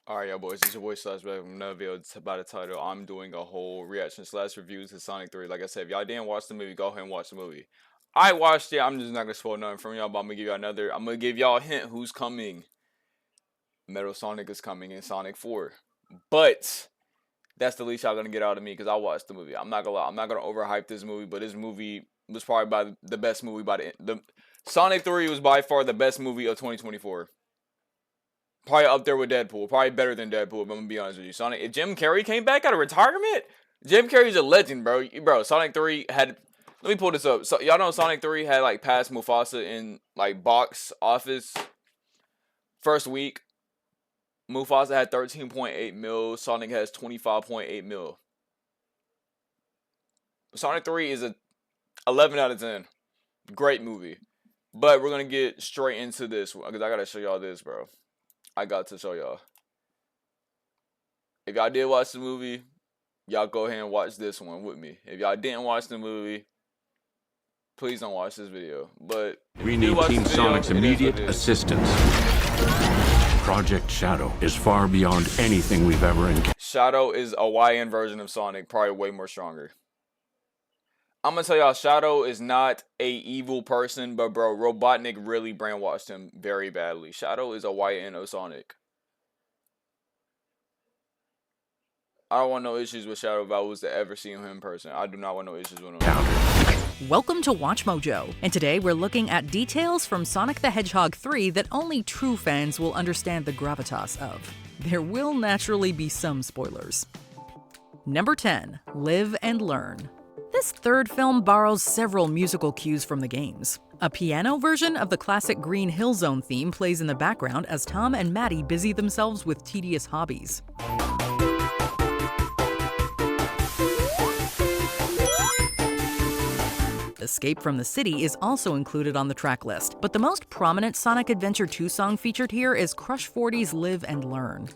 Alright, y'all boys, it's your boy Slash back from another video. It's by the title. I'm doing a whole reaction slash review to Sonic 3. Like I said, if y'all didn't watch the movie, go ahead and watch the movie. I watched it. I'm just not gonna spoil nothing from y'all, but I'm gonna give y'all another. I'm gonna give y'all a hint who's coming. Metal Sonic is coming in Sonic 4. But that's the least y'all gonna get out of me because I watched the movie. I'm not gonna lie, I'm not gonna overhype this movie, but this movie was probably the best movie by the Sonic 3 was by far the best movie of 2024. Probably up there with Deadpool. Probably better than Deadpool, but I'm gonna be honest with you. Sonic, if Jim Carrey came back out of retirement, Jim Carrey's a legend, bro. Bro, Sonic 3 had. Let me pull this up. So y'all know Sonic 3 had like passed Mufasa in like box office first week. Mufasa had 13.8 mil. Sonic has 25.8 mil. Sonic 3 is a 11 out of 10. Great movie. But we're gonna get straight into this because I gotta show y'all this, bro. I got to show y'all. If y'all did watch the movie, y'all go ahead and watch this one with me. If y'all didn't watch the movie, please don't watch this video. But we need Team Sonic's immediate assistance. Project Shadow is far beyond anything we've ever encountered. Shadow is a YN version of Sonic, probably way more stronger. I'm gonna tell y'all, Shadow is not a evil person, but bro, Robotnik really brainwashed him very badly. Shadow is a YN of Sonic. I don't want no issues with Shadow if I was to ever see him in person. I do not want no issues with him. Welcome to Watch Mojo, and today we're looking at details from Sonic the Hedgehog 3 that only true fans will understand the gravitas of. There will naturally be some spoilers. Number 10. Live and Learn. This third film borrows several musical cues from the games. A piano version of the classic Green Hill Zone theme plays in the background as Tom and Maddie busy themselves with tedious hobbies. Escape from the City is also included on the track list, but the most prominent Sonic Adventure 2 song featured here is Crush 40's Live and Learn.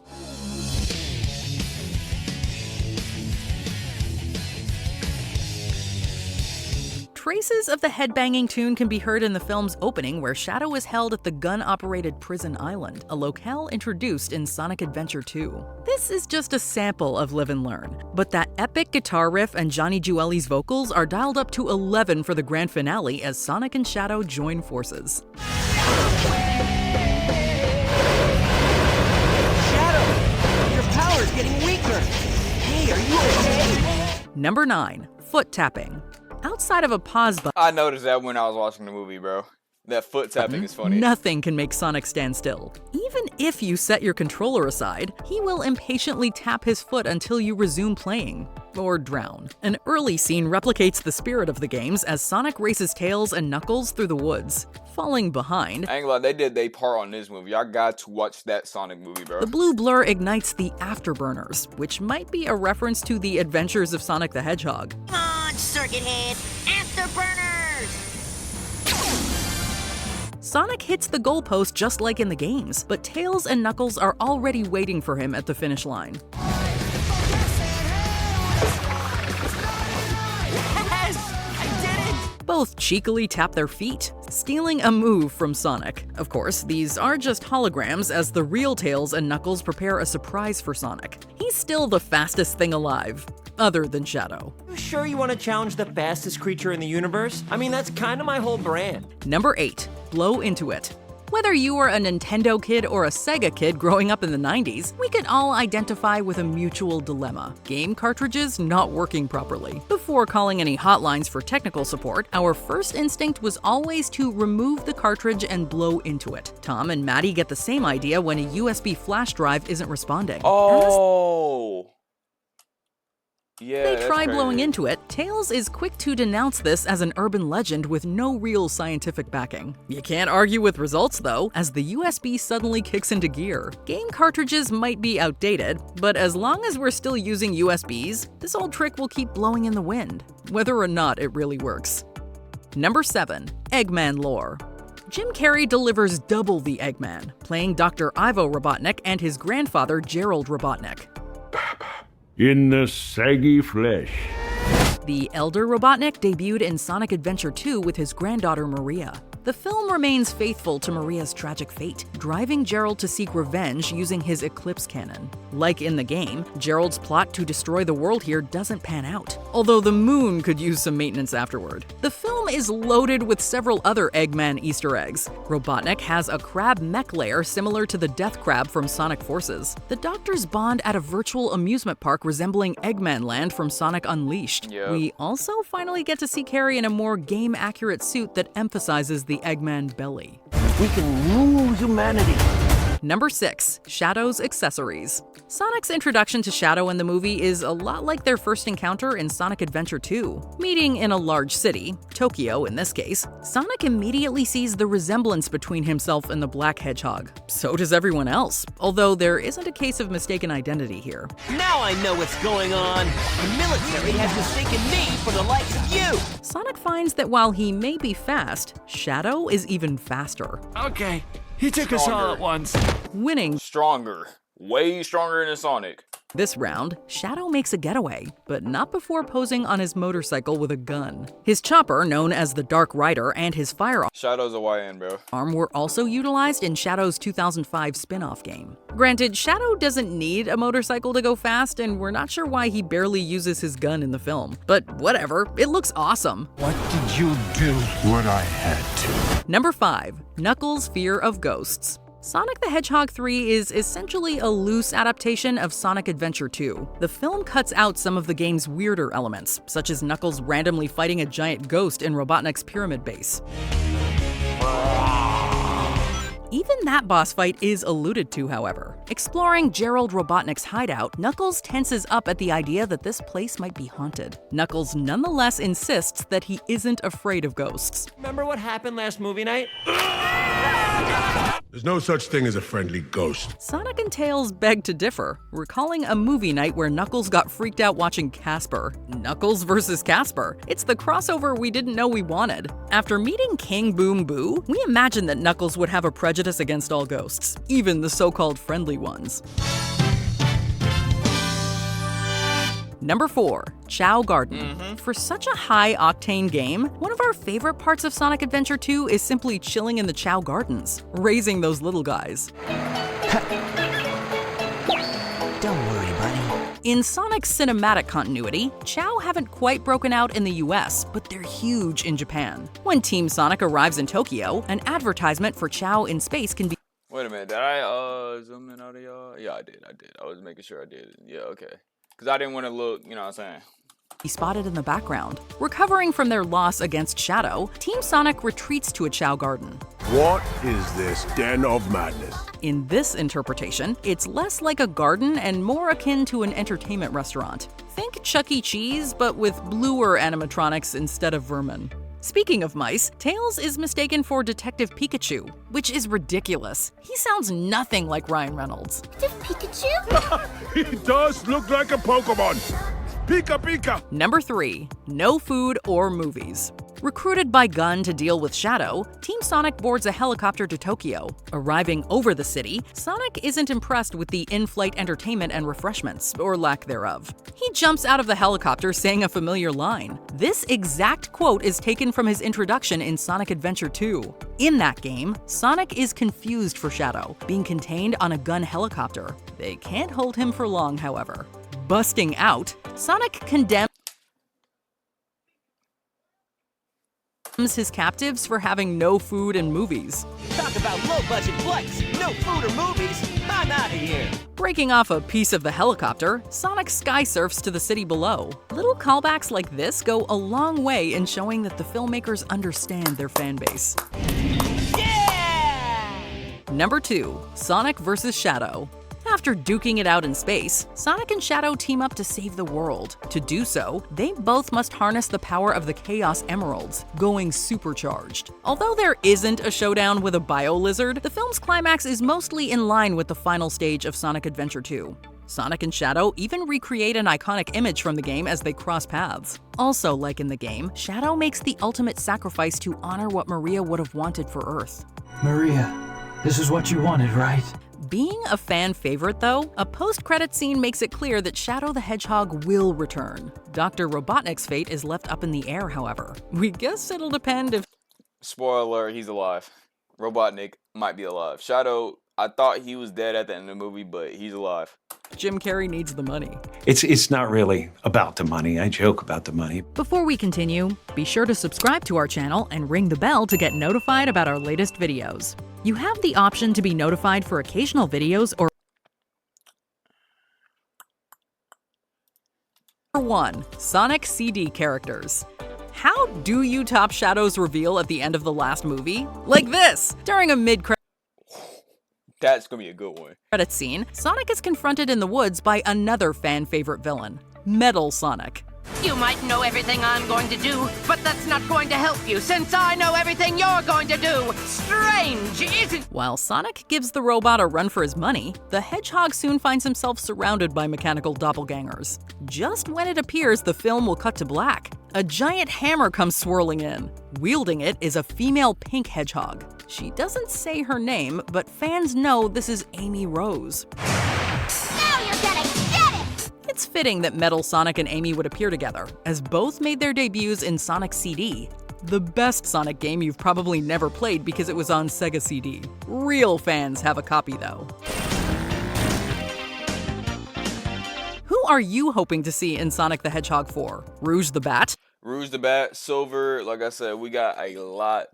Traces of the headbanging tune can be heard in the film's opening, where Shadow is held at the gun-operated Prison Island, a locale introduced in Sonic Adventure 2. This is just a sample of Live and Learn, but that epic guitar riff and Johnny Jewelli's vocals are dialed up to 11 for the grand finale as Sonic and Shadow join forces. Shadow! Your power's getting weaker! Hey, are you okay? Number 9. Foot tapping. Outside of a pause button, I noticed that when I was watching the movie, bro. That foot tapping is funny. Nothing can make Sonic stand still. Even if you set your controller aside, he will impatiently tap his foot until you resume playing. Or drown. An early scene replicates the spirit of the games as Sonic races Tails and Knuckles through the woods. Falling behind, I ain't gonna lie, they did their part on this movie. I got to watch that Sonic movie, bro. the blue blur ignites the afterburners, which might be a reference to the Adventures of Sonic the Hedgehog. Come on, Circuit Head! Afterburners! Sonic hits the goalpost just like in the games, but Tails and Knuckles are already waiting for him at the finish line. Both cheekily tap their feet, stealing a move from Sonic. Of course, these are just holograms as the real Tails and Knuckles prepare a surprise for Sonic. He's still the fastest thing alive, other than Shadow. You sure you want to challenge the fastest creature in the universe? I mean, that's kind of my whole brand. Number 8. Blow into it. Whether you were a Nintendo kid or a Sega kid growing up in the 90s, we could all identify with a mutual dilemma: game cartridges not working properly. Before calling any hotlines for technical support, our first instinct was always to remove the cartridge and blow into it. Tom and Maddie get the same idea when a USB flash drive isn't responding. Oh! Yeah, They that's try crazy. blowing into it. Tails is quick to denounce this as an urban legend with no real scientific backing. You can't argue with results though, as the USB suddenly kicks into gear. Game cartridges might be outdated, but as long as we're still using USBs, this old trick will keep blowing in the wind, whether or not it really works. Number 7. Eggman lore. Jim Carrey delivers double the Eggman, playing Dr. Ivo Robotnik and his grandfather Gerald Robotnik. In the saggy flesh. The elder Robotnik debuted in Sonic Adventure 2 with his granddaughter Maria. The The film remains faithful to Maria's tragic fate, driving Gerald to seek revenge using his Eclipse cannon. Like in the game, Gerald's plot to destroy the world here doesn't pan out, although the moon could use some maintenance afterward. The film is loaded with several other Eggman Easter eggs. Robotnik has a crab mech lair similar to the Death Crab from Sonic Forces. The Doctors bond at a virtual amusement park resembling Eggman Land from Sonic Unleashed. Yep. We also finally get to see Carrie in a more game-accurate suit that emphasizes the Eggman belly. We can rule humanity. Number 6. Shadow's accessories. Sonic's introduction to Shadow in the movie is a lot like their first encounter in Sonic Adventure 2. Meeting in a large city, Tokyo in this case, Sonic immediately sees the resemblance between himself and the Black Hedgehog. So does everyone else, although there isn't a case of mistaken identity here. Now I know what's going on. The military has mistaken me for the likes of you. Sonic finds that while he may be fast, Shadow is even faster. Okay, he took us all at once. Winning Stronger. Way stronger than Sonic. this round, Shadow makes a getaway, but not before posing on his motorcycle with a gun. His chopper, known as the Dark Rider, and his firearm Shadow's a YN, bro. were also utilized in Shadow's 2005 spin-off game. Granted, Shadow doesn't need a motorcycle to go fast, and we're not sure why he barely uses his gun in the film. But whatever, it looks awesome. What did you do? What I had to. Number 5. Knuckles' Fear of Ghosts. Sonic the Hedgehog 3 is essentially a loose adaptation of Sonic Adventure 2. The film cuts out some of the game's weirder elements, such as Knuckles randomly fighting a giant ghost in Robotnik's pyramid base. Even that boss fight is alluded to, however. Exploring Gerald Robotnik's hideout, Knuckles tenses up at the idea that this place might be haunted. Knuckles nonetheless insists that he isn't afraid of ghosts. Remember what happened last movie night? There's no such thing as a friendly ghost. Sonic and Tails beg to differ, recalling a movie night where Knuckles got freaked out watching Casper. Knuckles versus Casper. It's the crossover we didn't know we wanted. After meeting King Boom Boo, we imagined that Knuckles would have a prejudice against all ghosts, even the so-called friendly ones. Number 4. Chow Garden. For such a high-octane game, one of our favorite parts of Sonic Adventure 2 is simply chilling in the Chow Gardens, raising those little guys. Don't worry, buddy. In Sonic's cinematic continuity, Chow haven't quite broken out in the US, but they're huge in Japan. When Team Sonic arrives in Tokyo, an advertisement for Chow in space can be Wait a minute, did I zoom in out of y'all? Yeah, I did. I was making sure I did. Yeah, okay. Because I didn't want to look, you know what I'm saying? spotted in the background. Recovering from their loss against Shadow, Team Sonic retreats to a Chow Garden. What is this den of madness? In this interpretation, it's less like a garden and more akin to an entertainment restaurant. Think Chuck E. Cheese, but with bluer animatronics instead of vermin. Speaking of mice, Tails is mistaken for Detective Pikachu, which is ridiculous. He sounds nothing like Ryan Reynolds. Pikachu? He does look like a Pokemon. Pika Pika. Number 3. No food or movies. Recruited by Gun to deal with Shadow, Team Sonic boards a helicopter to Tokyo. Arriving over the city, Sonic isn't impressed with the in-flight entertainment and refreshments, or lack thereof. He jumps out of the helicopter saying a familiar line. This exact quote is taken from his introduction in Sonic Adventure 2. In that game, Sonic is confused for Shadow, being contained on a Gun helicopter. They can't hold him for long, however. Busting out, Sonic condemns his captives for having no food and movies. Talk about low-budget flights, no food or movies, I'm out of here. Breaking off a piece of the helicopter, Sonic sky surfs to the city below. Little callbacks like this go a long way in showing that the filmmakers understand their fan base. Yeah! Number 2. Sonic vs. Shadow. After duking it out in space, Sonic and Shadow team up to save the world. To do so, they both must harness the power of the Chaos Emeralds, going supercharged. Although there isn't a showdown with a bio-lizard, the film's climax is mostly in line with the final stage of Sonic Adventure 2. Sonic and Shadow even recreate an iconic image from the game as they cross paths. Also, like in the game, Shadow makes the ultimate sacrifice to honor what Maria would have wanted for Earth. Maria, this is what you wanted, right? Being a fan favorite, though, a post-credit scene makes it clear that Shadow the Hedgehog will return. Dr. Robotnik's fate is left up in the air, however. We guess it'll depend if Spoiler alert, he's alive. Robotnik might be alive. Shadow, I thought he was dead at the end of the movie, but he's alive. Jim Carrey needs the money. It's not really about the money. I joke about the money. Before we continue, be sure to subscribe to our channel and ring the bell to get notified about our latest videos. You have the option to be notified for occasional videos or 1. Sonic CD characters. How do you top Shadow's reveal at the end of the last movie? Like this! During a mid-credit That's gonna be a good one. scene, Sonic is confronted in the woods by another fan-favorite villain, Metal Sonic. You might know everything I'm going to do, but that's not going to help you since I know everything you're going to do. Strange, isn't? While Sonic gives the robot a run for his money, the Hedgehog soon finds himself surrounded by mechanical doppelgangers. Just when it appears the film will cut to black, a giant hammer comes swirling in. Wielding it is a female pink hedgehog. She doesn't say her name, but fans know this is Amy Rose. Now you're gonna get it! It's fitting that Metal Sonic and Amy would appear together, as both made their debuts in Sonic CD. The best Sonic game you've probably never played because it was on Sega CD. Real fans have a copy though. Who are you hoping to see in Sonic the Hedgehog 4? Rouge the Bat? Rouge the Bat, Silver, like I said, we got a lot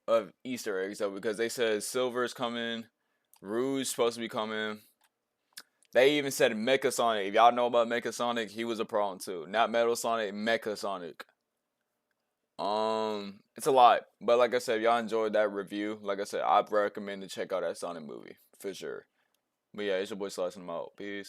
of Easter eggs though, because they said Silver's coming, Rouge supposed to be coming. They even said Mecha Sonic. If y'all know about Mecha Sonic, he was a problem too. Not Metal Sonic, Mecha Sonic. It's a lot. But like I said, if y'all enjoyed that review, like I said, I'd recommend to check out that Sonic movie for sure. But yeah, it's your boy Slice, and I'm out. Peace.